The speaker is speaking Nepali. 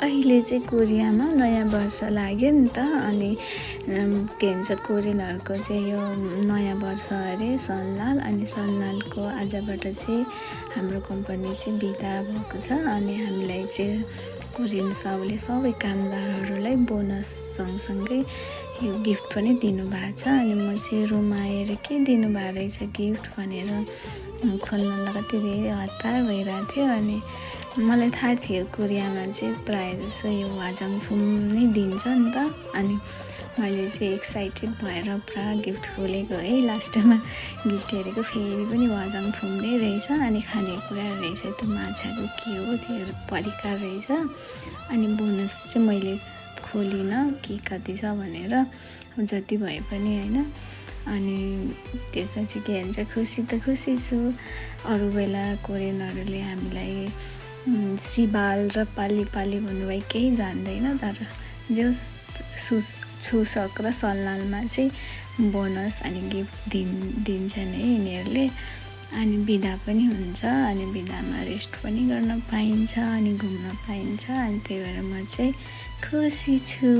अहिले चाहिँ कोरियामा नयाँ वर्ष लाग्यो नि त अनि के भन्छ कोरियनहरूको चाहिँ यो नयाँ वर्ष अरे सनलाल अनि सनलालको आजबाट चाहिँ हाम्रो कम्पनी चाहिँ बिदा भएको छ अनि हामीलाई चाहिँ कोरियन सबले सबै कामदारहरूलाई बोनस सँगसँगै यो गिफ्ट पनि दिनुभएको छ अनि म चाहिँ रुम आएर के दिनुभएको रहेछ गिफ्ट भनेर खोल्नलाई कति धेरै हतार भइरहेको थियो अनि मलाई थाहा थियो कोरियामा चाहिँ प्रायः जसो यो वाजाङफुम नै दिन्छ नि त अनि मैले चाहिँ एक्साइटेड भएर पुरा गिफ्ट खोलेको है लास्टमा गिफ्ट हेरेको फेरि पनि वाजाङफुम नै रहेछ अनि खानेकुरा रहेछ त्यो माछाको के हो त्यो परिकार रहेछ अनि बोनस चाहिँ मैले खोलिनँ के कति छ भनेर जति भए पनि होइन अनि त्यसमा चाहिँ के भन्छ खुसी त खुसी छु अरू बेला कोरियनहरूले हामीलाई सिबाल र पाली पाली भन्नुभयो केही जान्दैन तर जो छुसक र सनलालमा चाहिँ बोनस अनि गिफ्ट दिन्छन् है यिनीहरूले अनि बिदा पनि हुन्छ अनि बिदामा रेस्ट पनि गर्न पाइन्छ अनि घुम्न पाइन्छ अनि त्यही भएर म चाहिँ खुसी छु।